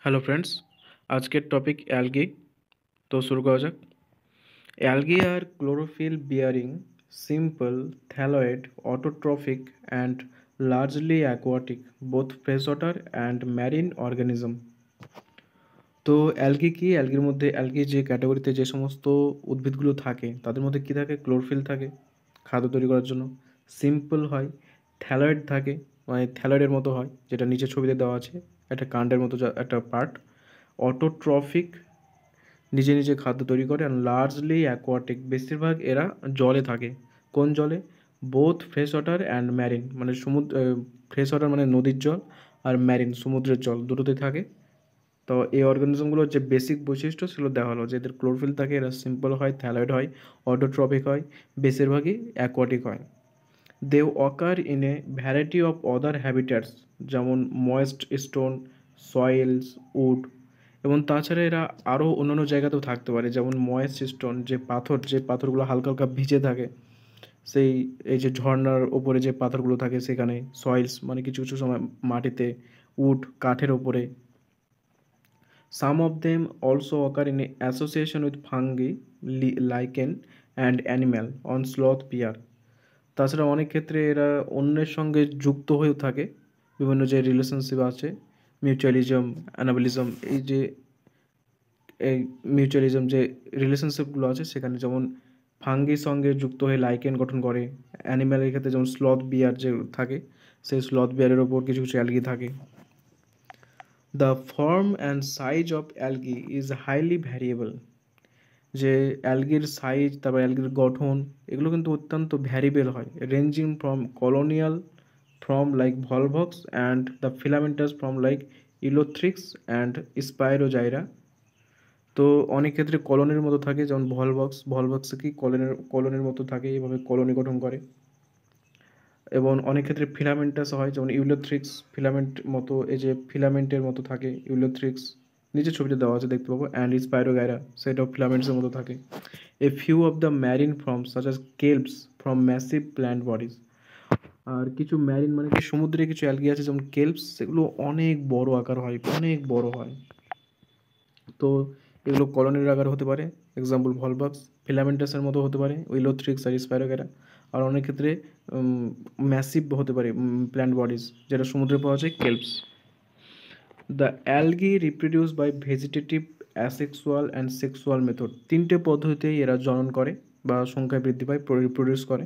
Hello friends, আজকের topic algae. তো শুরু করা যাক। Algae are chlorophyll bearing, simple, thalloid, autotrophic and largely aquatic, both fresh water and marine organism. তো algae কি? অ্যালগির মধ্যে অ্যালগি যে ক্যাটাগরিতে যে সমস্ত উদ্ভিদগুলো থাকে তাদের মধ্যে কি থাকে? ক্লোরোফিল থাকে খাদ্য তৈরি করার জন্য, সিম্পল হয়, থ্যালয়েড থাকে মানে থ্যালয়েডের মতো হয়, যেটা নিচে ছবিতে দেওয়া আছে, একটা কাণ্ডের মতো একটা পার্ট, অটোট্রফিক, নিজে নিজে খাদ্য তৈরি করে, আর লার্জলি অ্যাকোয়াটিক, বেশিরভাগ এরা জলে থাকে। কোন জলে? Both fresh water and marine, মানে সমুদ্র, ফ্রেশ ওয়াটার মানে নদীর জল, আর ম্যারিন সমুদ্রের জল, দুটোতে থাকে। তো এই অর্গানিজমগুলোর যে বেসিক বৈশিষ্ট্য সেগুলো দেওয়া হলো, যে এদের ক্লোরোফিল থাকে, এরা সিম্পল হয়, থ্যালয়েড হয়, অটোট্রপিক হয়, বেশিরভাগই অ্যাকোয়াটিক হয়। They occur in a variety of other habitats, যেমন ময়েস্ট স্টোন, সয়েলস, উড, এবং তাছাড়া এরা আরও অন্যান্য জায়গাতেও থাকতে পারে, যেমন ময়েস্ট স্টোন, যে পাথরগুলো হালকা হালকা ভিজে থাকে, সেই এই যে ঝর্ণার ওপরে যে পাথরগুলো থাকে সেখানে, সয়েলস মানে কিছু কিছু সময় মাটিতে, উড কাঠের ওপরে। Some of them also occur in association with fungi, lichen and animal on sloth bear. তাছাড়া অনেক ক্ষেত্রে এরা অন্যের সঙ্গে যুক্ত হয়েও থাকে, বিভিন্ন যে রিলেশনশিপ আছে, মিউচুয়ালিজম, অ্যানাবলিজম, এই মিউচুয়ালিজম যে রিলেশনশিপগুলো আছে সেখানে, যেমন ফাঙ্গির সঙ্গে যুক্ত হয়ে লাইকেন গঠন করে, অ্যানিম্যালের ক্ষেত্রে যেমন স্লথ বিয়ার যে থাকে, সেই স্লথ বিয়ারের ওপর কিছু কিছু অ্যালগি থাকে। The form and size of algae is highly variable. যে অ্যালগির সাইজ, তারপর অ্যালগির গঠন, এগুলো কিন্তু অত্যন্ত ভ্যারিয়েবল হয়, ranging from colonial from like Volvox and the filamentous from like Ulothrix and Spirogyra. তো অনেক ক্ষেত্রে কলোনির মতো থাকে, যেমন ভলভক্স কি কলোনির মতো থাকে, এইভাবে কলোনি গঠন করে। এবং অনেক ক্ষেত্রে ফিলামেন্টাস হয়, যেমন ইউলোথ্রিক্স ফিলামেন্ট মতো, এই যে ফিলামেন্টের মতো থাকে ইউলোথ্রিক্স, নিচে ছবিতে দেওয়া আছে দেখতে পাবো, অ্যান্ড স্পাইরোগাইরা সেটাও ফিলামেন্টসের মতো থাকে। A few of the marine forms such as kelps from massive plant bodies. আর কিছু ম্যারিন মানে কি সমুদ্রে কিছু অ্যালগি আছে যেমন কেলপস, সেগুলো অনেক বড় আকার হয়, অনেক বড় হয়। তো এগুলো কলোনির আকার হতে পারে, এক্সাম্পল ভলভাক্স, ফিলামেন্টাসের মতো হতে পারে উইলোথ্রিক্স আর স্পাইরোগেরা, আর অনেক ক্ষেত্রে ম্যাসিভ হতে পারে প্ল্যান্ট বডিজ, যেটা সমুদ্রে পাওয়া যায়, kelps. The algae reproduce by vegetative, asexual and sexual method, তিনটে পদ্ধতিতেই এরা জনন করে বা সংখ্যায় বৃদ্ধি পায়, রিপ্রোডিউস করে।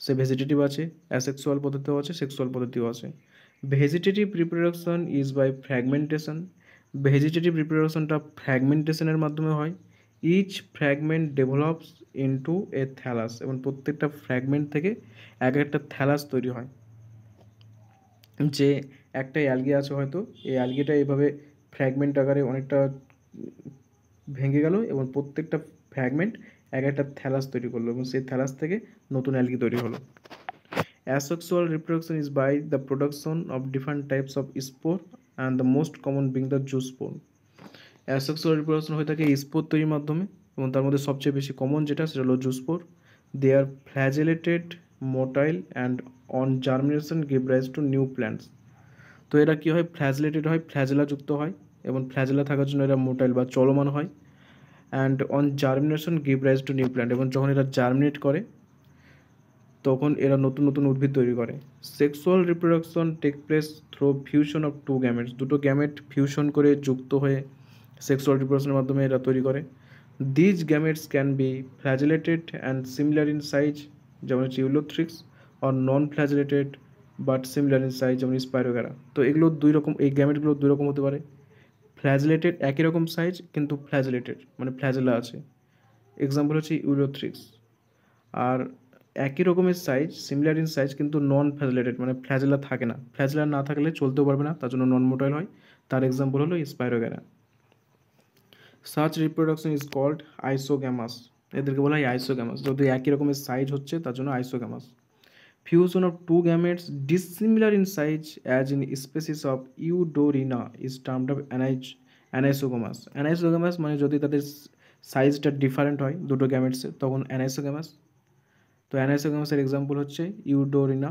সে ভেজিটেটিভ আছে, অ্যাসেক্সুয়াল পদ্ধতিও আছে, সেক্সুয়াল পদ্ধতিও আছে। Vegetative reproduction is by fragmentation. Vegetative রিপ্রোডাকশনটা ফ্র্যাগমেন্টেশনের মাধ্যমে হয়। Each fragment develops into a thallus, এবং প্রত্যেকটা ফ্র্যাগমেন্ট থেকে এক একটা থ্যালাস তৈরি হয়। যে একটা অ্যালগি আছে হয়তো, এই অ্যালগিটা এইভাবে ফ্র্যাগমেন্ট আকারে অনেকটা ভেঙে গেল, এবং প্রত্যেকটা ফ্র্যাগমেন্ট এক একটা থ্যালাস তৈরি করলো, এবং সেই থ্যালাস থেকে নতুন অ্যালগি তৈরি হলো। Asexual reproduction is by the production of different types of spore, and the most common being the zoospore. Asexual reproduction হয়ে থাকে স্পোর তৈরির মাধ্যমে, এবং তার মধ্যে সবচেয়ে বেশি কমন যেটা সেটা হলো zoospore. They are flagellated, motile and on germination give rise to new plants. তো এরা কী হয়? ফ্ল্যাজেলেটেড হয়, ফ্ল্যাজেলা যুক্ত হয়, এবং ফ্ল্যাজেলা থাকার জন্য এরা মোটাইল বা চলমান হয়। And on germination give rise to new plant, এবং যখন এরা জার্মিনেট করে তখন এরা নতুন নতুন উদ্ভিদ তৈরি করে। Sexual reproduction take place through fusion of two gametes, দুটো গ্যামেট ফিউশন করে যুক্ত হয়ে সেক্সুয়াল রিপ্রোডাকশনের মাধ্যমে এরা তৈরি করে। These gametes can be flagellated and similar in size, যেমন হচ্ছে ইউলোথ্রিক্স, আর non flagellated but similar in size, যেমন স্পাইরোগারা। তো এগুলো দুই রকম, এই গ্যামেটগুলো দুই রকম হতে পারে। ফ্ল্যাজেলেটেড একই রকম সাইজ কিন্তু ফ্ল্যাজেলেটেড মানে ফ্ল্যাজেলা আছে, এক্সাম্পল হচ্ছে ইউলোথ্রিক্স। আর একই রকমের সাইজ, সিমিলার ইন সাইজ, কিন্তু নন ফ্ল্যাজেলেটেড মানে ফ্ল্যাজেলা থাকে না, ফ্ল্যাজেলা না থাকলে চলতেও পারবে না, তার জন্য নন মোটাইল হয়, তার এক্সাম্পল হলো স্পাইরোগ্যারা। সাচ রিপ্রোডাকশন ইজ কল্ড আইসোগ্যামাস, এদেরকে বলা হয় আইসোগ্যামাস, যদি একই রকমের সাইজ হচ্ছে তার জন্য isogamous. Fusion of two gametes dissimilar in size as in species of Eudorina is termed of anisogamous. Anisogamous মানে যদি তাদের সাইজটা ডিফারেন্ট হয় দুটো গ্যামেটসের, তখন অ্যানাইসোগ্যামাস। তো অ্যানাইসোগ্যামাসের এক্সাম্পল হচ্ছে Eudorina.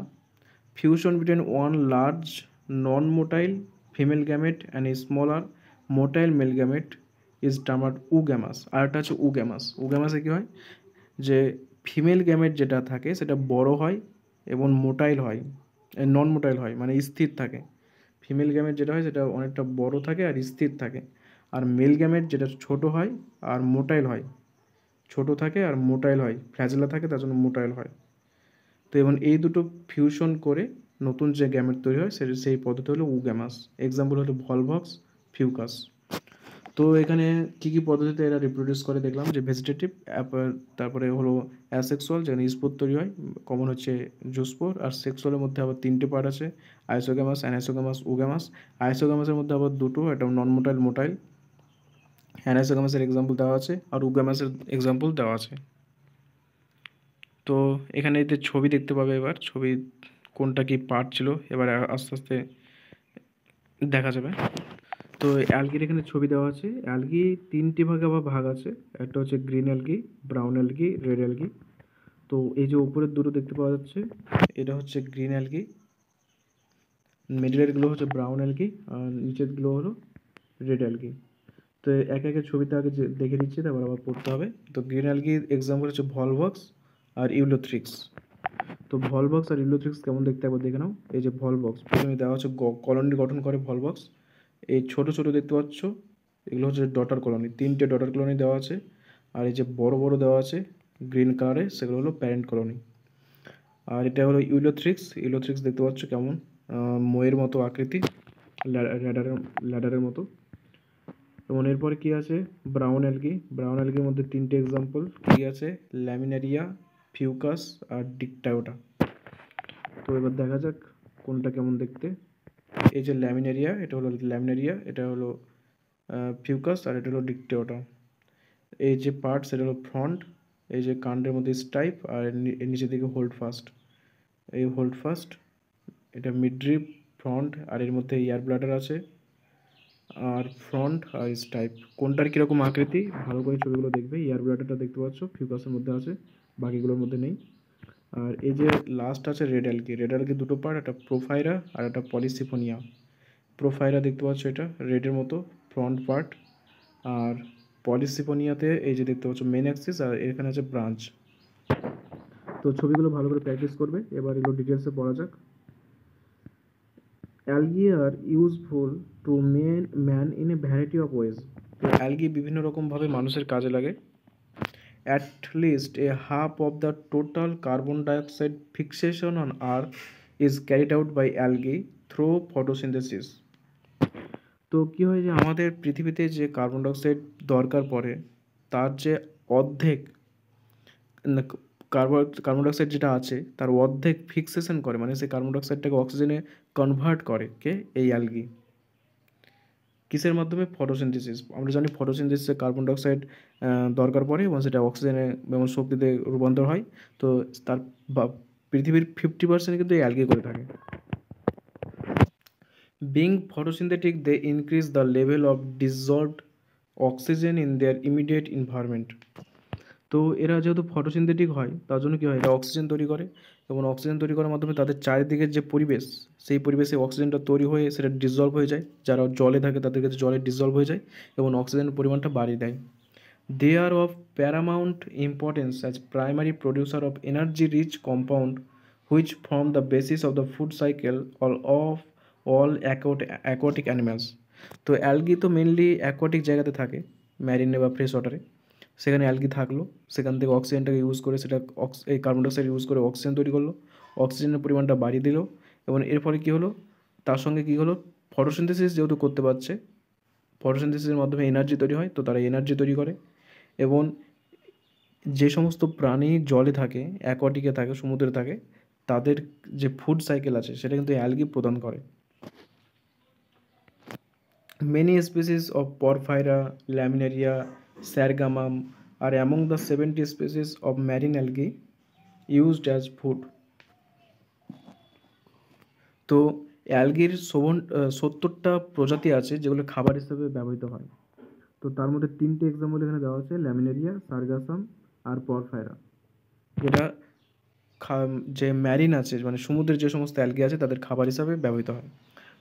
Fusion between one large non motile female gamete and a smaller motile male gamete is termed oogamous. আর একটা হচ্ছে উগ্যামাস। উগ্যামাসে কী হয় যে ফিমেল গ্যামেট যেটা থাকে সেটা বড় হয় এবং মোটাইল হয়, নন মোটাইল হয়, মানে স্থির থাকে। ফিমেল গ্যামেট যেটা হয় সেটা অনেকটা বড় থাকে আর স্থির থাকে। আর মেল গ্যামেট যেটা ছোট হয় আর মোটাইল হয়, ছোট থাকে আর মোটাইল হয়, ফ্ল্যাজেলা থাকে তার জন্য মোটাইল হয়। তো এবং এই দুটো ফিউশন করে নতুন যে গ্যামেট তৈরি হয় সেই পদ্ধতি হলো উগ্যামাস। এক্সাম্পল হলো ভলভক্স, ফিউকাস। তো এখানে কী কী পদ্ধতিতে এরা রিপ্রোডিউস করে দেখলাম, যে ভেজিটেটিভ, তারপরে হলো অ্যাসেক্সুয়াল যেখানে স্পোর তৈরি হয়, কমন হচ্ছে জুস্পোর। আর সেক্সুয়ালের মধ্যে আবার তিনটে পার্ট আছে, আইসোগ্যামাস, অ্যানাইসোগ্যামাস, উগ্যামাস। আইসোগ্যামাসের মধ্যে আবার দুটো, একটা নন মোটাইল, মোটাইল। অ্যানাইসোগ্যামাসের এক্সাম্পল দেওয়া আছে আর উগ্যামাসের এক্সাম্পল দেওয়া আছে। তো এখানে এতে ছবি দেখতে পাবে, এবার ছবি কোনটা কি পার্ট ছিল এবার আস্তে আস্তে দেখা যাবে। তো অ্যালগির এখানে ছবি দেওয়া আছে। অ্যালগি তিনটি ভাগে আবার ভাগ আছে, একটা হচ্ছে green algae, brown algae, red algae. তো এই যে উপরের দুটো দেখতে পাওয়া যাচ্ছে এটা হচ্ছে গ্রিন অ্যালগি, মিডলেরগুলো হচ্ছে ব্রাউন অ্যালগি, আর নিচেরগুলো হলো রেড অ্যালগি। তো একে একে ছবিতে আগে দেখে দিচ্ছি, তারপর আবার পড়তে হবে। তো গ্রিন অ্যালগির এক্সাম্পল হচ্ছে ভলভক্স আর ইউলোথ্রিক্স। তো ভলভক্স আর ইউলোথ্রিক্স কেমন দেখতে একবার দেখে নাও। এই যে ভলভক্স প্রথমে দেওয়া হচ্ছে কলোনি গঠন করে ভলভক্স। এই ছোট ছোট দেখতে পাচ্ছ এগুলো হচ্ছে ডটার কলোনি, তিনটে ডটার কলোনি দেওয়া আছে। আর এই যে বড় বড় দেওয়া আছে গ্রিন কালারে সেগুলো হলো প্যারেন্ট কলোনি। আর এটা হলো ইউলোথ্রিক্স। ইউলোথ্রিক্স দেখতে পাচ্ছ কেমন, ময়ের মতো আকৃতি, ল্যাডারের মতো। এবং এরপরে কী আছে ব্রাউন অ্যালগি। ব্রাউন অ্যালগির মধ্যে তিনটে এক্সাম্পল কী আছে, ল্যামিনারিয়া, ফিউকাস আর ডিকটায়োটা। তো এবার দেখা যাক কোনটা কেমন দেখতে। এই যে ল্যামিনারিয়া, এটা হলো ল্যামিনারিয়া, এটা হলো ফিউকাস আর এটা হলো ডিকটায়োটা। এই যে পার্ট সেটা হলো ফ্রন্ট, এই যে কাণ্ডের মধ্যে স্টাইপ আর নিচের দিকে হোল্ড ফাস্ট, এই হোল্ড ফাস্ট। এটা মিডরিপ, ফ্রন্ট, আর এর মধ্যে এয়ার ব্লাডার আছে, আর ফ্রন্ট আর স্টাইপ। কোনটার কীরকম আকৃতি ভালো করে ছবিগুলো দেখবে। এয়ার ব্লাডারটা দেখতে পাচ্ছ ফিউকাসের মধ্যে আছে, বাকিগুলোর মধ্যে নেই। আর এই যে লাস্ট আছে রেড অ্যালগি। রেড অ্যালগি দুটো পার্ট, একটা প্রোফাইরা আর একটা পলিসিফোনিয়া। প্রোফাইরা দেখতে পাচ্ছ এটা রেডের মতো ফ্রন্ট পার্ট, আর পলিসিফোনিয়াতে এই যে দেখতে পাচ্ছ মেন অ্যাক্সিস, আর এখানে আছে ব্রাঞ্চ। তো ছবিগুলো ভালো করে প্র্যাকটিস করবে। এবার এগুলো ডিটেলসে পড়া যাক। Algae are useful to man in a variety of ways. তো অ্যালগি বিভিন্ন রকমভাবে মানুষের কাজে লাগে। At least a half of the total carbon dioxide fixation on earth is carried out by algae through photosynthesis. তো কী হয় যে আমাদের পৃথিবীতে যে কার্বন ডাইঅক্সাইড দরকার পড়ে তার যে অর্ধেক কার্বন ডাইঅক্সাইড যেটা আছে তার অর্ধেক ফিক্সেশন করে, মানে সেই কার্বন ডাইঅক্সাইডটাকে অক্সিজেনে কনভার্ট করে কে, এই অ্যালগি। কিসের মাধ্যমে, ফটোসিনথেসিস। আমরা জানি ফটোসিনথেসিসে কার্বন ডাইঅক্সাইড দরকার পড়ে এবং সেটা অক্সিজেনে এবং শক্তিতে রূপান্তর হয়। তো তার পৃথিবীর 50% কিন্তু এই অ্যালগি করে থাকে। Being photosynthetic, they increase the level of dissolved oxygen in their immediate environment. তো এরা যেহেতু ফটোসিনথেটিক হয় তার জন্য কী হয়, এরা অক্সিজেন তৈরি করে এবং অক্সিজেন তৈরি করার মাধ্যমে তাদের চারিদিকের যে পরিবেশ সেই পরিবেশে অক্সিজেনটা তৈরি হয়ে সেটা ডিসলভ হয়ে যায়। যারা জলে থাকে তাদের কাছে জলে ডিসলভ হয়ে যায় এবং অক্সিজেনের পরিমাণটা বাড়িয়ে দেয়। They are of paramount importance as primary producer of energy rich compound which form the basis of the food cycle of all aquatic animals. তো অ্যালগি তো মেনলি অ্যাকোয়াটিক জায়গাতে থাকে, ম্যারিনে বা ফ্রেশ ওয়াটারে। সেখানে অ্যালগি থাকলো, সেখান থেকে অক্সিজেনটাকে ইউজ করে সেটা এই কার্বন ডাইঅক্সাইড ইউজ করে অক্সিজেন তৈরি করলো, অক্সিজেনের পরিমাণটা বাড়িয়ে দিল এবং এর ফলে কী হলো, তার সঙ্গে কী হলো, ফটোসিনথেসিস যেহেতু করতে পারছে, ফটোসিনথেসিসের মাধ্যমে এনার্জি তৈরি হয়, তো তারা এনার্জি তৈরি করে। এবং যে সমস্ত প্রাণী জলে থাকে, অ্যাকোয়াটিকে থাকে, সমুদ্রে থাকে, তাদের যে ফুড সাইকেল আছে সেটা কিন্তু অ্যালগি প্রদান করে। Many species of Porphyra, Laminaria, Sargassum are among the 70 species of marine algae used as food. তো অ্যালগির 70টা প্রজাতি আছে যেগুলো খাবার হিসেবে ব্যবহৃত হয়। তো তার মধ্যে তিনটে এক্সাম্পল এখানে দেওয়া আছে, ল্যামিনারিয়া, সার্গাসাম আর পরফাইরা, যেটা যে ম্যারিন আছে মানে সমুদ্রের যে সমস্ত অ্যালগি আছে তাদের খাবার হিসাবে ব্যবহৃত হয়।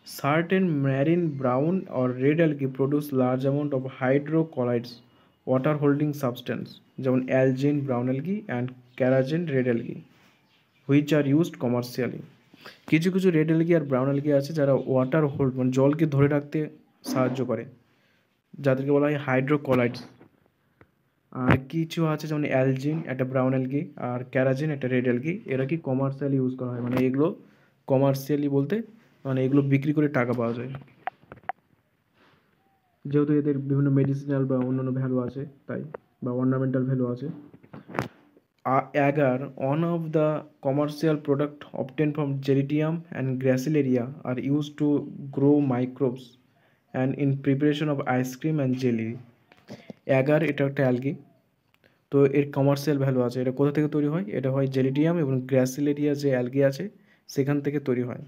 Certain marine brown or red algae produce large amount of hydrocolloids, water holding substance, যেমন algin brown algae and carrageen red algae, which are used commercially. কিছু কিছু রেড algae আর ব্রাউন algae আছে যারা ওয়াটার হোল্ড মানে জলকে ধরে রাখতে সাহায্য করে, যাদেরকে বলা হয় হাইড্রোকলাইডস। আর কিছু আছে যেমন অ্যালজিন একটা ব্রাউন algae আর ক্যারাজিন একটা রেড algae, এরা কি কমার্শিয়ালি ইউজ করা হয়, মানে এগুলো কমার্শিয়ালি বলতে মানে এগুলো বিক্রি করে টাকা পাওয়া যায়, যেহেতু এদের বিভিন্ন মেডিসিনাল বা অন্যান্য ভ্যালু আছে তাই, বা অর্নামেন্টাল ভ্যালু আছে। agar, one of the commercial product obtained from Geridium and Gracilaria, are used to grow microbes and in preparation of ice cream and jelly. agar এটা একটা অ্যালগি, তো এর কমার্শিয়াল ভ্যালু আছে। এটা কোথা থেকে তৈরি হয়? এটা হয় জেরিডিয়াম এবং গ্রাসিলেরিয়া যে অ্যালগি আছে সেখান থেকে তৈরি হয়।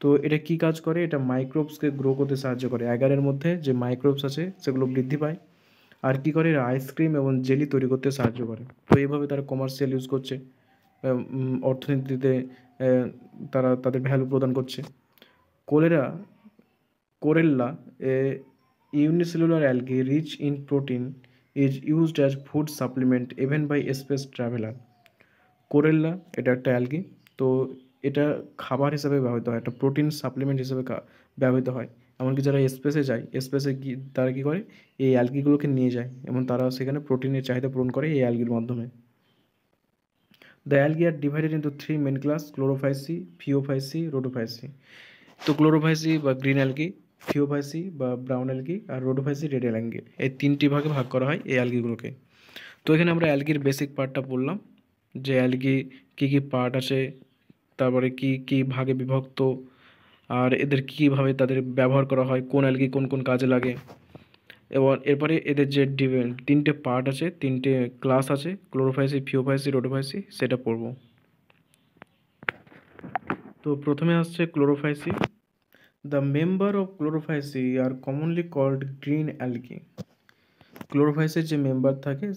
তো এটা কি কাজ করে? এটা মাইক্রোবসকে গ্রো করতে সাহায্য করে। অ্যাগারের মধ্যে যে মাইক্রোবস আছে সেগুলো বৃদ্ধি পায়। আর কি করে? আইসক্রিম এবং জেলি তৈরি করতে সাহায্য করে। তো এইভাবে তারা কমার্শিয়াল ইউজ করছে, অর্থনীতিতে তারা তাদের ভ্যালু প্রদান করছে। Chlorella, a unicellular algae rich in protein, is used as food supplement even by space traveller. Chlorella এটা একটা অ্যালগি, তো এটা খাবার হিসাবে ব্যবহৃত হয়, একটা প্রোটিন সাপ্লিমেন্ট হিসেবে ব্যবহৃত হয়। এমনকি যারা স্পেসে যায়, স্পেসে গিয়ে তারা কী করে? এই অ্যালগিগুলোকে নিয়ে যায় এবং তারা সেখানে প্রোটিনের চাহিদা পূরণ করে এই অ্যালগির মাধ্যমে। The algae are divided into 3 main class: Chlorophyceae, Phaeophyceae, Rhodophyceae. তো ক্লোরোফাইসি বা গ্রিন অ্যালগি, ফিওফাইসি বা ব্রাউন অ্যালগি আর রোডোফাইসি রেড অ্যালগি, এই 3টি ভাগে ভাগ করা হয় এই অ্যালগিগুলোকে। তো এখানে আমরা অ্যালগির বেসিক পার্টটা বললাম, যে অ্যালগি কী কী পার্ট আছে, তারপরে কী কী ভাগে বিভক্ত, আর এদের কীভাবে তাদের ব্যবহার করা হয়, কোন অ্যালগি কোন কোন কাজে লাগে, এবং এরপরে এদের যে 3টে পার্ট আছে, 3টে ক্লাস আছে, ক্লোরোফাইসি, ফিওফাইসি, রোডোফাইসি, সেটা পড়ব। তো প্রথমে আসছে Chlorophyceae. The member of Chlorophyceae are commonly called green algae. ক্লোরোফাইসের যে মেম্বার থাকে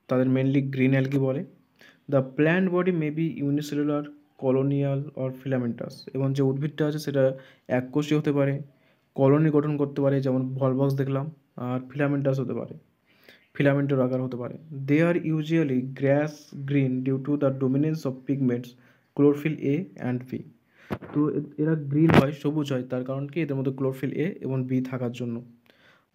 তাদের মেনলি গ্রিন অ্যালগি বলে। The plant body may be unicellular, colonial or filamentous, এবং যে উদ্ভিদটা আছে সেটা এককোষী হতে পারে, কলোনি গঠন করতে পারে যেমন ভলভক্স দেখলাম, আর ফিলামেন্টাস হতে পারে, ফিলামেন্টের আকার হতে পারে। They are usually grass green due to the dominance of pigments chlorophyll A and B. তো এরা গ্রিন হয়, সবুজ হয়, তার কারণ কি? এদের মধ্যে ক্লোরোফিল এ এবং বি থাকার জন্য।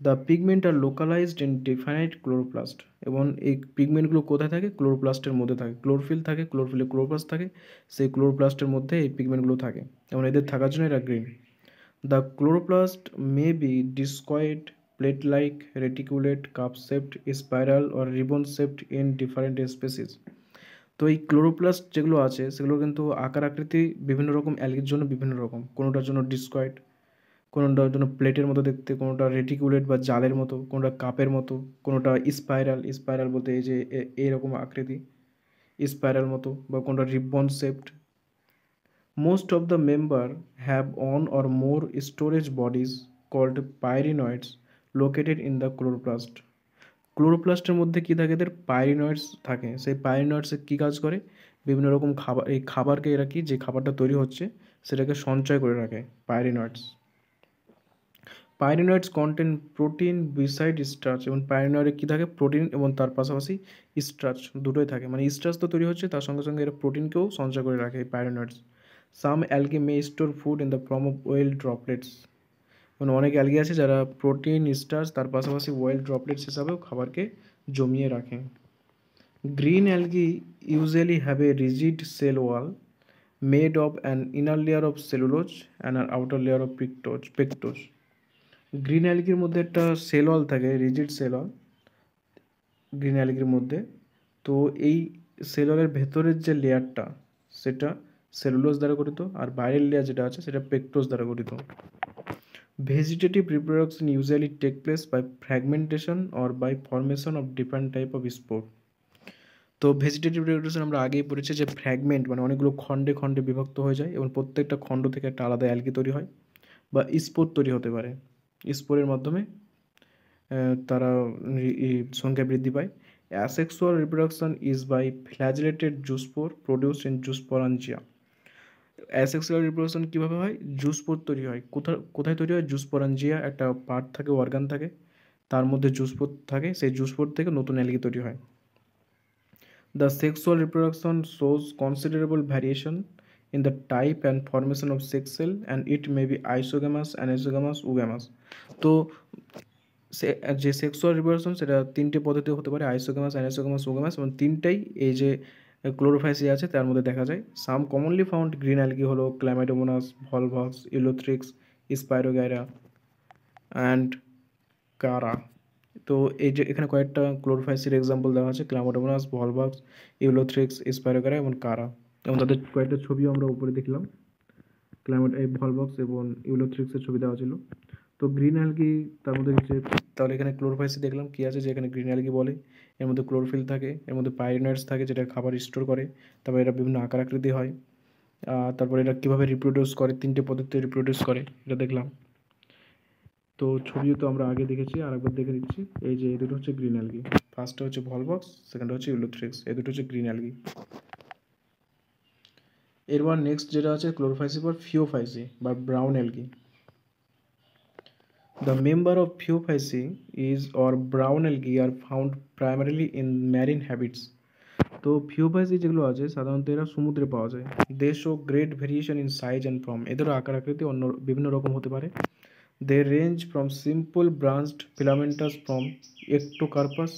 The pigments are localized in definite chloroplast, এবং এই পিগমেন্টগুলো কোথায় থাকে? ক্লোরোপ্লাস্টের মধ্যে থাকে। ক্লোরোফিল থাকে, ক্লোরোফিলে ক্লোরোপ্লাস্ট থাকে, সেই ক্লোরোপ্লাস্টের মধ্যে এই পিগমেন্টগুলো থাকে, এবং এদের থাকার জন্য এরা green. The chloroplast may be discoid, plate like, রেটিকুলেট, cup shaped, spiral or ribbon shaped in different species. তো এই ক্লোরোপ্লাস্ট যেগুলো আছে সেগুলো কিন্তু আকার আকৃতি বিভিন্ন রকম, অ্যালগির জন্য বিভিন্ন রকম, কোনোটার জন্য ডিসকয়েড, কোনোটার জন্য প্লেটের মতো দেখতে, কোনোটা রেটিকুলেট বা জালের মতো, কোনোটা কাপের মতো, কোনোটা স্পাইরাল, স্পাইরাল বলতে এই যে এইরকম আকৃতি স্পাইরাল মতো, বা কোনোটা ribbon shaped. Most of the member have one or more storage bodies called pyrenoids located in the chloroplast. ক্লোরোপ্লাস্টের মধ্যে কী থাকে? এদের পাইরিনয়েডস থাকে। সেই পাইরিনয়েডসে কী কাজ করে? বিভিন্ন রকম খাবার, এই খাবারকে এরা কি, যে খাবারটা তৈরি হচ্ছে সেটাকে সঞ্চয় করে রাখে, পাইরিনয়েডস। পাইরিনয়েডস কন্টেন প্রোটিন বিসাইড স্টার্চ, এবং পাইরিনয়েডে কী থাকে? প্রোটিন এবং তার পাশাপাশি স্টার্চ দুটোই থাকে, মানে স্টার্চ তো তৈরি হচ্ছে, তার সঙ্গে সঙ্গে এরা প্রোটিনকেও সঞ্চয় করে রাখে এই pyrenoids. Some algae may store food in the form of oil droplets, মানে অনেক অ্যালগি আছে যারা প্রোটিন, স্টার্চ, তার পাশাপাশি ওয়েল ড্রপলেটস হিসাবেও খাবারকে জমিয়ে রাখে। Green algae usually have a rigid cell wall made of an inner layer of cellulose and an outer layer of pectose. Green অ্যালগির মধ্যে একটা সেল ওয়াল থাকে, রিজিড সেল ওয়াল গ্রিন অ্যালগির মধ্যে। তো এই সেল ওয়ালের ভেতরের যে লেয়ারটা সেটা সেলুলোজ দ্বারা গঠিত, আর বাইরের লেয়ার যেটা আছে সেটা পেকটোজ দ্বারা গঠিত। Vegetative reproduction usually take place by fragmentation or by formation of different type of spore. তো ভেজিটেটিভ রিপ্রোডাকশন আমরা আগেই পড়েছি যে ফ্র্যাগমেন্ট মানে অনেকগুলো খণ্ডে খণ্ডে বিভক্ত হয়ে যায়, এবং প্রত্যেকটা খণ্ড থেকে একটা আলাদা অ্যালগি তৈরি হয়, বা স্পোর তৈরি হতে পারে। স্পোরের মাধ্যমে তারা সংখ্যা বৃদ্ধি পায়। Asexual reproduction is by flagellated zoospore produced in zoosporangia. Asexual reproduction কীভাবে হয়? জুস্পোর তৈরি হয়। কোথায় তৈরি হয়? জুস্পোরাঞ্জিয়া একটা পার্ট থাকে, অর্গান থাকে, তার মধ্যে জুস্পোর থাকে, সেই জুস্পোর থেকে নতুন অ্যালগি তৈরি হয়। The sexual reproduction shows considerable variation in the type and formation of sex cell, and it may be isogamous, anisogamous, oogamous. তো যে সেক্সুয়াল রিপ্রোডাকশন সেটা তিনটে পদ্ধতি হতে পারে, আইসোগামাস, অ্যানিসোগামাস, ওগামাস, এবং তিনটাই এই যে ক্লোরোফাইসি আছে তার মধ্যে দেখা যায়। সাম কমনলি ফাউন্ড গ্রিন অ্যালগি হলো Chlamydomonas, Volvox, Ulothrix, spirogyra and কারা। তো এই যে এখানে কয়েকটা ক্লোরোফাইসির এক্সাম্পল দেওয়া আছে, ক্ল্যামাইডোমোনাস, ভলভক্স, ইউলোথ্রিক্স, স্পাইরোগাইরা এবং কারা, এবং তাদের কয়েকটা ছবিও আমরা উপরে দেখলাম। ভলভক্স এবং ইউলোথ্রিক্সের ছবি দেওয়া ছিল। তো গ্রিন অ্যালগি তার মধ্যে হচ্ছে, তাহলে এখানে ক্লোরোফাইসি দেখলাম কী আছে, যে এখানে গ্রিন অ্যালগি বলে, এর মধ্যে ক্লোরোফিল থাকে, এর মধ্যে পাইরিনয়েডস থাকে যেটা খাবার স্টোর করে, তারপর এটা বিভিন্ন আকার আকৃতি হয়, তারপর এটা কীভাবে রিপ্রোডিউস করে, তিনটে পদ্ধতিতে রিপ্রোডিউস করে এটা দেখলাম। তো ছবিও তো আমরা আগে দেখেছি, আর একবার দেখে দিচ্ছি। এই যে এই দুটো হচ্ছে গ্রিন অ্যালগি, ফার্স্টটা হচ্ছে ভলভক্স, সেকেন্ডটা হচ্ছে ইউলোথ্রিক্স, এই দুটো হচ্ছে গ্রিন অ্যালগি। এরপর নেক্সট যেটা আছে ক্লোরোফাইসি পর ফিওফাইসি বা brown algae. The member of Phaeophyceae is or brown algae are found primarily in marine habits. তো ফিওফাইসি যেগুলো আছে সাধারণত এরা সমুদ্রে পাওয়া যায়। They show great variation in size and form, এদেরও আকার আকৃতি অন্য বিভিন্ন রকম হতে পারে। They range from simple branched filamentous from ectocarpus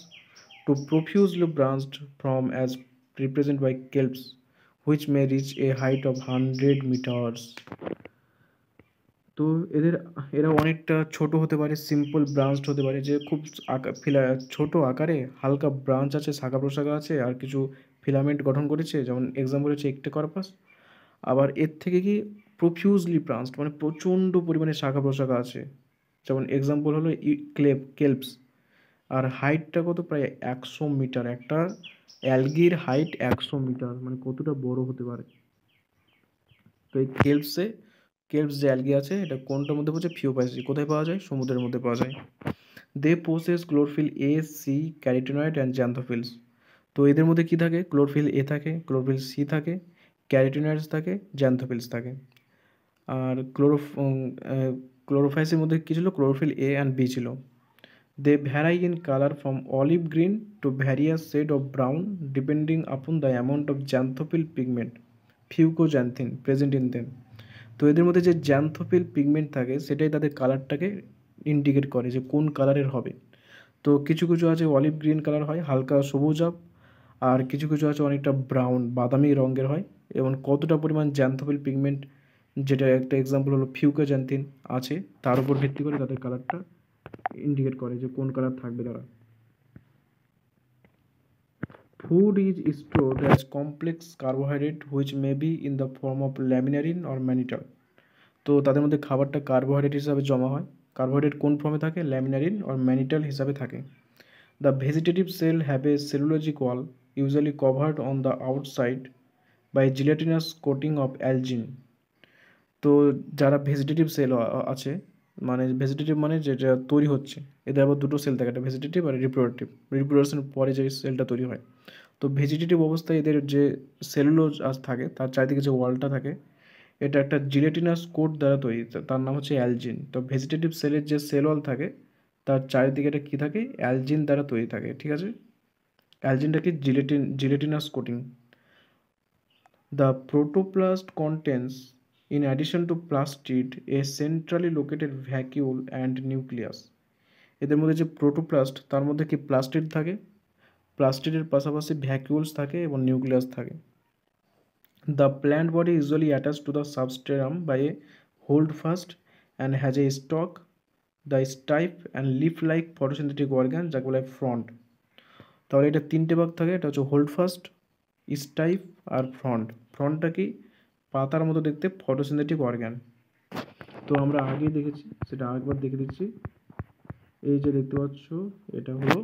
to profusely branched from as represented by kelps which may reach a height of 100 meters. তো এরা অনেকটা ছোট হতে পারে, সিম্পল ব্রাঞ্চড হতে পারে, যে খুব ছোট আকারে হালকা ব্রাঞ্চ আছে, শাখা প্রশাখা আছে, আর কিছু ফিলামেন্ট গঠন করেছে, যেমন এক্সাম্পল হচ্ছে একটোকার্পাস। আবার এর থেকে কি প্রফিউজলি ব্রাঞ্চড, মানে প্রচণ্ড পরিমাণে শাখা প্রশাখা আছে, যেমন এক্সাম্পল হলো কেল্পস। আর হাইটটা কত? প্রায় 100 মিটার। একটা অ্যালগির হাইট 100 মিটার, মানে কতটা বড় হতে পারে। তো এই কেল্পস যে অ্যালগি আছে এটা কোনটার মধ্যে পড়ছে? ফিওফাইসি। কোথায় পাওয়া যায়? সমুদ্রের মধ্যে পাওয়া যায়। They possess chlorophyll A, C, carotenoid and xanthophylls. তো এদের মধ্যে কি থাকে? ক্লোরোফিল এ থাকে, ক্লোরোফিল সি থাকে, ক্যারোটিনয়েডস থাকে, জ্যান্থোফিলস থাকে। আর ক্লোরোফাইসের মধ্যে কী ছিল? ক্লোরোফিল এ অ্যান্ড বি ছিল। They vary in colour from olive green to various shade of brown depending upon the amount of xanthophyll pigment fucoxanthin present in them. তো এদের মধ্যে যে জ্যান্থোফিল পিগমেন্ট থাকে সেটাই তাদের কালারটাকে ইন্ডিকেট করে যে কোন কালারের হবে। তো কিছু কিছু আছে অলিভ গ্রিন কালার হয়, হালকা সবুজাভ, আর কিছু কিছু আছে অনেকটা ব্রাউন বাদামি রঙের হয়, এবং কতটা পরিমাণ জ্যান্থোফিল পিগমেন্ট, যেটা একটা এক্সাম্পল হলো ফিউকোজ্যান্থিন আছে, তার উপর ভিত্তি করে তাদের কালারটা ইন্ডিকেট করে যে কোন কালার থাকবে তারা। Food is stored as complex carbohydrate which may be in the form of laminarin or mannitol. তো তাদের মধ্যে খাবারটা কার্বোহাইড্রেট হিসাবে জমা হয়। কার্বোহাইড্রেট কোন ফর্মে থাকে? ল্যামিনারিন or ম্যানিটাল হিসাবে থাকে। The vegetative cell have a cellulosic wall usually covered on the outside by gelatinous coating of algin. তো যারা ভেজিটেটিভ সেল আছে, মানে ভেজিটেটিভ মানে যেটা তৈরি হচ্ছে, এদের আবার দুটো সেল থাকে, একটা ভেজিটেটিভ আর রিপ্রোডাকশনের পরে যে সেলটা তৈরি হয়। তো ভেজিটেটিভ অবস্থায় এদের যে সেলুলোজ থাকে তার চারিদিকে যে ওয়ালটা থাকে, এটা একটা জিলেটিনাস কোট দ্বারা তৈরি, তার নাম হচ্ছে অ্যালজিন। তো ভেজিটেটিভ সেলের যে সেল ওয়াল থাকে তার চারিদিকে এটা কী থাকে? অ্যালজিন দ্বারা তৈরি থাকে, ঠিক আছে? অ্যালজিনটা কি? Gelatinous coating. The protoplast contains in addition to plastid a centrally located vacuole and nucleus. এদের মধ্যে যে প্রোটোপ্লাস্ট তার মধ্যে কি প্লাস্টিড থাকে, প্লাস্টিডের পাশাপাশি ভ্যাকিউলস থাকে এবং নিউক্লিয়াস থাকে। The plant body usually attached to the substratum by a holdfast and has a stalk, the stipe and leaf-like photosynthetic organ যাকে বলা হয় ফ্রন্ট। তাহলে এটা তিনটে ভাগ থাকে, এটা হচ্ছে হোল্ডফাস্ট, স্টাইপ আর ফ্রন্ট। ফ্রন্টটা কি? পাতার মতো দেখতে ফটোসিনথেটিক অর্গান। তো আমরা আগেই দেখেছি, সেটা আরেকবার দেখে দিচ্ছি। এই যে দেখতে পাচ্ছ এটা হলো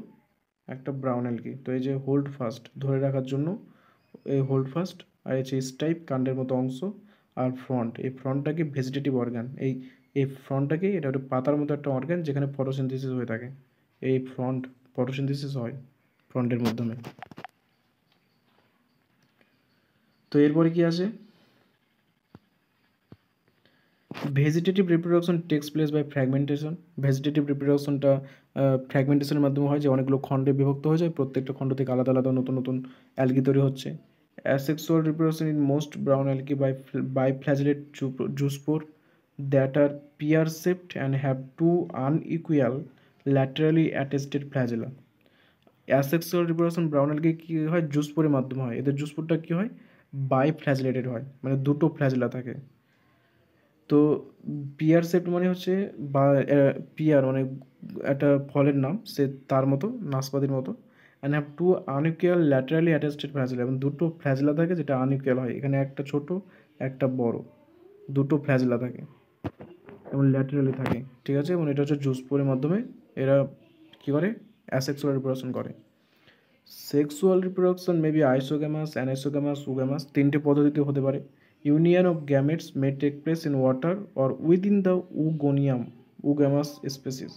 একটা ব্রাউন অ্যালগি। তো এই যে হোল্ড ফাস্ট ধরে রাখার জন্য এই হোল্ড ফাস্ট, আর এই যে স্টাইপ কাণ্ডের মতো অংশ, আর ফ্রন্ট, এই ফ্রন্টটা কি? Vegetative organ. এই ফ্রন্টটা কি? এটা একটা পাতার মতো একটা অর্গান যেখানে ফটোসিনথেসিস হয়ে থাকে। এই ফটোসিনথেসিস হয় ফ্রন্টের মাধ্যমে। তো এরপরে কি আছে? Vegetative reproduction takes place by fragmentation. Vegetative রিপ্রোডাকশনটা ফ্র্যাগমেন্টেশনের মাধ্যমে হয়, যে অনেকগুলো খণ্ডে বিভক্ত হয়ে যায়, প্রত্যেকটা খণ্ড থেকে আলাদা আলাদা নতুন নতুন অ্যালগি তৈরি হচ্ছে। Asexual reproduction in most brown algae by flagellate zoospore that are pear shaped and have two unequal laterally attached flagella. Asexual reproduction brown algae কী হয়, জুস্পোরের মাধ্যমে হয়। এদের জুস্পোরটা কী হয়, বাই ফ্ল্যাজেলেটেড হয়, মানে দুটো ফ্ল্যাজেলা থাকে। তো পিয়ার সেপ্ট মানে হচ্ছে বা পিয়ার মানে একটা ফলের নাম, সে তার মতো নাশপাতির মতো। And have two unequal laterally attached flagella, এবং দুটো ফ্ল্যাজেলা থাকে যেটা আনইকুয়াল হয়, এখানে একটা ছোট একটা বড়, দুটো ফ্ল্যাজেলা থাকে এবং ল্যাটারালি থাকে, ঠিক আছে। এবং এটা হচ্ছে জুস্পোরের মাধ্যমে এরা কী করে, অ্যাসেক্সুয়াল রিপ্রোডাকশন করে। Sexual reproduction may be isogamous, anisogamous, oogamous, তিনটে পদ্ধতিতে হতে পারে। Union of gametes may take place in water or within the oogonium oogamous species.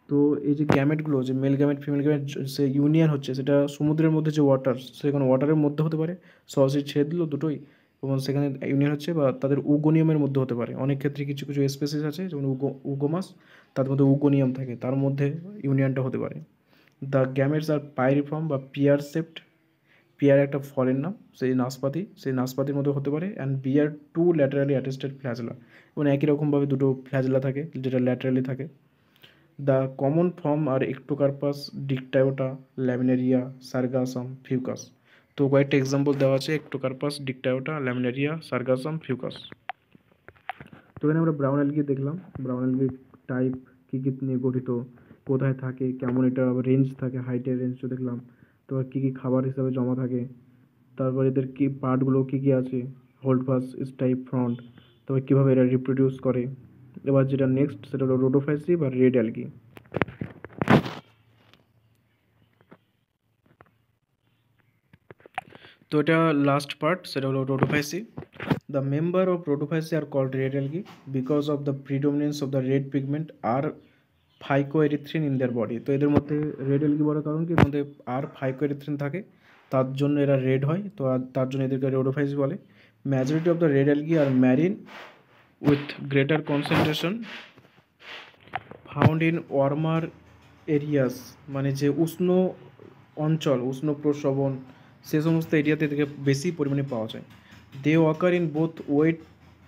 তো এই যে গ্যামেটগুলো, যে মেল গ্যামেট ফিমেল গ্যামেট সে ইউনিয়ন হচ্ছে, সেটা সমুদ্রের মধ্যে যে ওয়াটার, সেখানে ওয়াটারের মধ্যে হতে পারে, সরাসরি ছেড়ে দিল দুটোই, এবং সেখানে ইউনিয়ন হচ্ছে, বা তাদের উগোনিয়ামের মধ্যে হতে পারে। অনেক ক্ষেত্রে কিছু কিছু স্পেসিস আছে যেমন উগোমাস, তার মধ্যে উগোনিয়াম থাকে, তার মধ্যে ইউনিয়নটা হতে পারে। দ্য গ্যামেটস আর পাইরিফর্ম বা পিয়ার সেপ্ট। পিয়ার একটা ফলের নাম, সেই নাশপাতি, সেই নাশপাতির মধ্যে হতে পারে। And bear two laterally attached flagella, এবং একই রকমভাবে দুটো ফ্ল্যাজেলা থাকে যেটা ল্যাটারালি থাকে। The common form are Ectocarpus, Dictyota, Laminaria, Sargassum, Fucus. তো কয়েকটা এক্সাম্পল দেওয়া আছে, Ectocarpus, Dictyota, Laminaria, Sargassum, Fucus. তো এখানে আমরা ব্রাউন অ্যালগি দেখলাম, ব্রাউন অ্যালগি টাইপ কী কী নিয়ে গঠিত, কোথায় থাকে, কেমন এটা রেঞ্জ থাকে, হাইটের রেঞ্জও দেখলাম। তো কী কী খাবার হিসাবে জমা থাকে, তারপর এদের কী পার্টগুলো কী কী আছে, হোল্ড ফাস্ট, স্টাইপ, ফ্রন্ট, তারপর কীভাবে এরা রিপ্রোডিউস করে। এবার যেটা নেক্সট সেটা হলো রোডোফাইসি বা রেড অ্যালগি। তো এটা লাস্ট পার্ট, সেটা হলো Rhodophyceae. The member of Rhodophyceae are called red algae because of the predominance of the red pigment R phycoerythrin in their body. তো এদের মধ্যে রেড অ্যালগি বলার কারণ কি, এর মধ্যে আর ফাইকোএরিথ্রিন থাকে, তার জন্য এরা রেড হয়, তো তার জন্য এদেরকে রোডোফাইসি বলে। Majority of the red algae are marine with greater concentration found in warmer areas, মানে যে উষ্ণ অঞ্চল, উষ্ণ প্রসবন, সে সমস্ত এরিয়াতে থেকে বেশি পরিমাণে পাওয়া যায়। They occur in both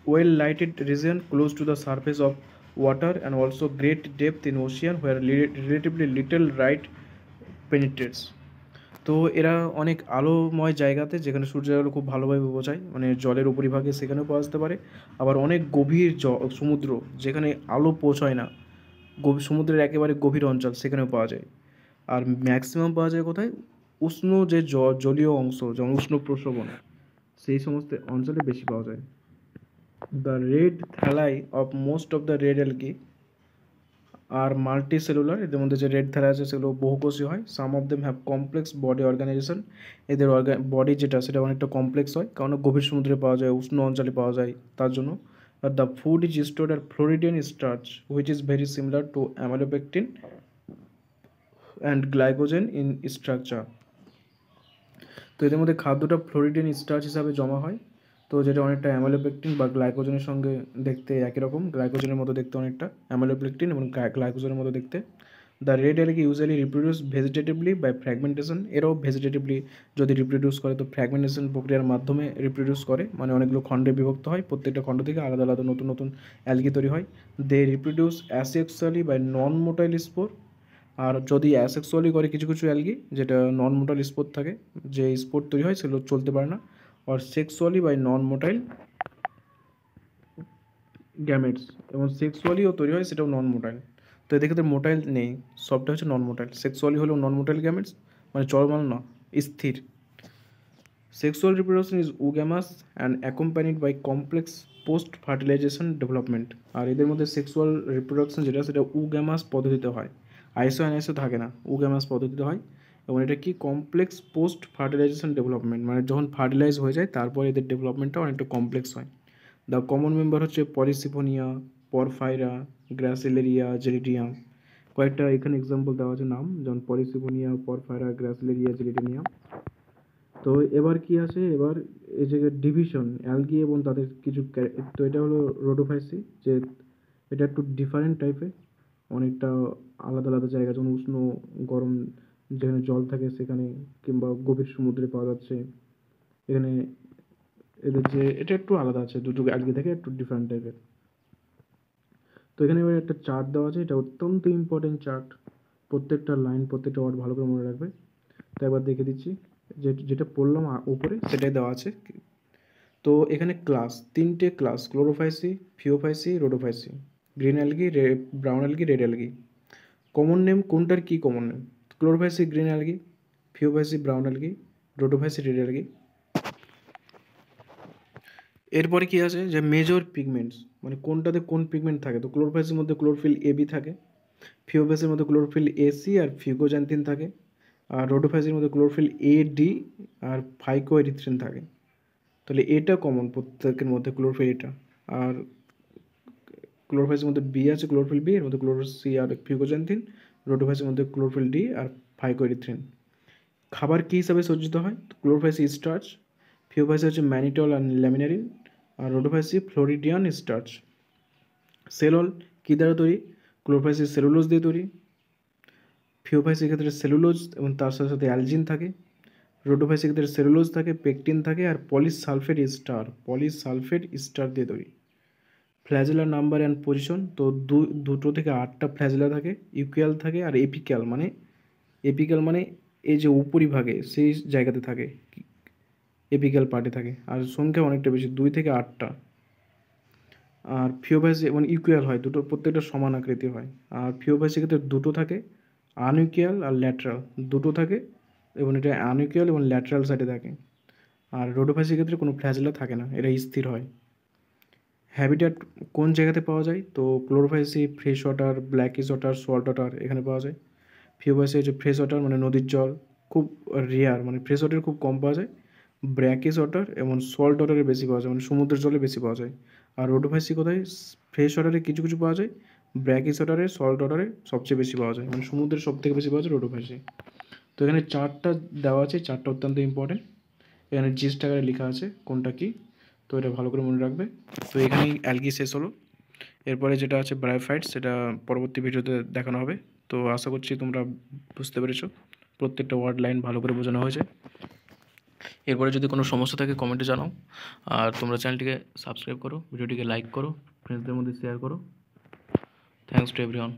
well lighted region close to the surface of water and also great depth in ocean where relatively little light penetrates. তো এরা অনেক আলোময় জায়গাতে, যেখানে সূর্যের আলো খুব ভালোভাবে বোঝায়, মানে জলের উপরিভাগে, সেখানেও পাওয়া যেতে পারে। আবার অনেক গভীর সমুদ্র, যেখানে আলো পৌঁছায় না, সমুদ্রের একেবারে গভীর অঞ্চল, সেখানেও পাওয়া যায়। আর ম্যাক্সিমাম পাওয়া যায় কোথায়, উষ্ণ যে জলীয় অংশ, যেমন উষ্ণ প্রসবন, সেই সমস্ত অঞ্চলে বেশি পাওয়া যায়। The red thalli of most of the red algae are multicellular. এদের মধ্যে যে রেড থ্যালাই আছে সেগুলো বহুকোষী হয়। Some of them have complex body organisation. এদের বডি যেটা, সেটা অনেকটা কমপ্লেক্স হয়, কারণ গভীর সমুদ্রে পাওয়া যায়, উষ্ণ অঞ্চলে পাওয়া যায়, তার জন্য। আর the food is stored are floridean starch which is very similar to amylopectin and glycogen in structure. তো এদের মধ্যে খাদ্যটা ফ্লোরিডিয়ান স্টার্চ হিসাবে জমা হয়, তো যেটা অনেকটা অ্যামাইলোপেকটিন বা গ্লাইকোজেনের সঙ্গে দেখতে একই রকম, গ্লাইকোজেনের মতো দেখতে অনেকটা অ্যামাইলোপেকটিন এবং গ্লাইকোজেনের মতো দেখতে। The red algae usually reproduce vegetatively by fragmentation. এরাও ভেজিটেটিভলি যদি রিপ্রোডিউস করে, তো ফ্র্যাগমেন্টেশন প্রক্রিয়ার মাধ্যমে রিপ্রোডিউস করে, মানে অনেকগুলো খণ্ডে বিভক্ত হয়, প্রত্যেকটা খণ্ড থেকে আলাদা আলাদা নতুন নতুন অ্যালগি তৈরি হয়। They reproduce asexually by non motile spore. আর যদি অ্যাসেক্সুয়ালি করে কিছু কিছু অ্যালগি, যেটা নন মোটাইল স্পোর থাকে, যে স্পোর তৈরি হয় সেগুলো চলতে পারে না। আর sexually by non motile gametes, এবং সেক্সুয়ালিও তৈরি হয়, সেটাও নন মোটাইল। তো এদের ক্ষেত্রে মোটাইল নেই, সবটা হচ্ছে নন মোটাইল। সেক্সুয়ালি হলেও নন মোটাইল গ্যামেটস, মানে চলমান না, স্থির। Sexual reproduction is oogamous and accompanied by complex post fertilisation development. আর এদের মধ্যে সেক্সুয়াল রিপ্রোডাকশন যেটা, সেটা উগ্যামাস পদ্ধতিতে হয়, আইসো অ্যানাইসো থাকে না, উগ্যামাস পদ্ধতিতে হয়। এবং এটা কি কমপ্লেক্স পোস্ট ফার্টিলাইজেশন ডেভেলপমেন্ট, মানে যখন ফার্টিলাইজ হয়ে যায় তারপর এদের ডেভেলপমেন্টটা অনেকটা কমপ্লেক্স হয়। দ্য কমন মেম্বার হচ্ছে পলিসিফোনিয়া, পরফাইরা, গ্রাসিলেরিয়া, জেরিডিয়াম। কয়েকটা এখানে এক্সাম্পল দেওয়া আছে নাম, যেমন পলিসিফোনিয়া, পরফাইরা, গ্রাসিলেরিয়া, জেরিডিয়াম। তো এবার কি আছে, এবার এই যে ডিভিশন অ্যালগি এবং তাদের কিছু তো এটা হলো রোডোফাইসি, যে এটা একটু ডিফারেন্ট টাইপের, অনেকটা আলাদা আলাদা জায়গা, যেমন উষ্ণ গরম যেখানে জল থাকে সেখানে, কিংবা গভীর সমুদ্রে পাওয়া যাচ্ছে এখানে। এদের যে এটা একটু আলাদা আছে, দুটো অ্যালগি থেকে একটু ডিফারেন্ট টাইপের। তো এখানে এবার একটা চার্ট দেওয়া আছে, এটা অত্যন্ত ইম্পর্টেন্ট চার্ট, প্রত্যেকটা লাইন প্রত্যেকটা ওয়ার্ড ভালো করে মনে রাখবে। তো একবার দেখে দিচ্ছি, যেটা পড়লাম উপরে সেটাই দেওয়া আছে। তো এখানে ক্লাস, তিনটে class: Chlorophyceae, Phaeophyceae, Rhodophyceae. Green algae, brown algae, red algae. Common name কোনটার কি common name? Chlorophyceae green algae, Phaeophyceae brown algae, Rhodophyceae red algae. এরপরে কি আছে, যে মেজর পিগমেন্টস, মানে কোনটাতে কোন পিগমেন্ট থাকে। তো ক্লোরোফাইসের মধ্যে ক্লোরোফিল এ বি থাকে, ফিওফাইসের মধ্যে ক্লোরোফিল এ সি আর ফিউগোজ্যান্থিন থাকে, আর রোডোফাইসের মধ্যে ক্লোরোফিল এ ডি আর ফাইকোএরিথ্রিন থাকে। তাহলে এটা কমন প্রত্যেকের মধ্যে, ক্লোরোফিল এটা। আর ক্লোরোফাইসের মধ্যে বি আছে, ক্লোরোফিল বি, এর মধ্যে ক্লোরোফিল সি আর ফিউগোজ্যান্থিন। রোডোফাইসের মধ্যে ক্লোরোফিল ডি আর ফাইকোএরিথ্রিন। খাবার কী হিসাবে সজ্জিত হয়? ক্লোরোফাইসি স্টার্চ, ফিওফাইসি হচ্ছে ম্যানিটল আর ল্যামিনারিন, আর রোডোফাইসি ফ্লোরিডিয়ান স্টার্চ। সেলল কী দ্বারা তৈরি? ক্লোরোফাইসি সেলুলোজ দিয়ে তৈরি। ফিওফাইসির ক্ষেত্রে সেলুলোজ এবং তার সাথে সাথে অ্যালজিন থাকে। রোডোফাইসির ক্ষেত্রে সেলুলোজ থাকে, পেকটিন থাকে, আর পলিসালফেট স্টার দিয়ে তৈরি। ফ্ল্যাজেলার নাম্বার অ্যান্ড পজিশন, তো দুটো থেকে 8টা ফ্ল্যাজেলা থাকে, ইকুয়াল থাকে, আর এপিক্যাল মানে এই যে উপরিভাগে সেই জায়গাতে থাকে, এপিক্যাল পার্টে থাকে, আর সংখ্যা অনেকটা বেশি, 2 থেকে 8টা। আর ফিওফাইসি এবং ইকুয়াল হয়, দুটো প্রত্যেকটা সমান আকৃতি হয়। আর ফিওফাইসির ক্ষেত্রে দুটো থাকে, আনইকুয়াল আর ল্যাটারাল দুটো থাকে, এবং এটা আনইকুয়াল এবং ল্যাটারাল সাইডে থাকে। আর রোডোফাইসির ক্ষেত্রে কোনো ফ্ল্যাজেলা থাকে না, এটা স্থির হয়। হ্যাবিট্যাট কোন জায়গাতে পাওয়া যায়? তো ক্লোরোফাইসি fresh water, blackish water, salt water এখানে পাওয়া যায়। ফিওফাইসি হচ্ছে ফ্রেশ ওয়াটার, মানে নদীর জল, খুব রেয়ার, মানে ফ্রেশ ওয়াটার খুব কম পাওয়া যায়। ব্র্যাকিশ ওয়াটার এবং সল্ট ওয়াটারে বেশি পাওয়া যায়, মানে সমুদ্রের জলে বেশি পাওয়া যায়। আর রোডোফাইসি কোথায়? ফ্রেশ ওয়াটারে কিছু কিছু পাওয়া যায়, ব্র্যাকিশ ওয়াটারে, সল্ট ওয়াটারে সবচেয়ে বেশি পাওয়া যায়, মানে সমুদ্রের সব থেকে বেশি পাওয়া যায় রোডোফাইসি। তো এখানে চারটা দেওয়া আছে, চারটা অত্যন্ত ইম্পর্টেন্ট। এখানে জিস্ট আকারে লেখা আছে কোনটা কী, তো এটা ভালো করে মনে রাখবে। তো এখানেই অ্যালগি শেষ হলো। এরপরে যেটা আছে ব্রায়োফাইটস, সেটা পরবর্তী ভিডিওতে দেখানো হবে। তো আশা করছি তোমরা বুঝতে পেরেছো, প্রত্যেকটা ওয়ার্ড লাইন ভালো করে বোঝানো হয়েছে। এরপরে যদি কোনো সমস্যা থাকে কমেন্টে জানাও, আর তোমরা চ্যানেলটিকে সাবস্ক্রাইব করো, ভিডিওটিকে লাইক করো, ফ্রেন্ডসদের মধ্যে শেয়ার করো। Thanks to everyone.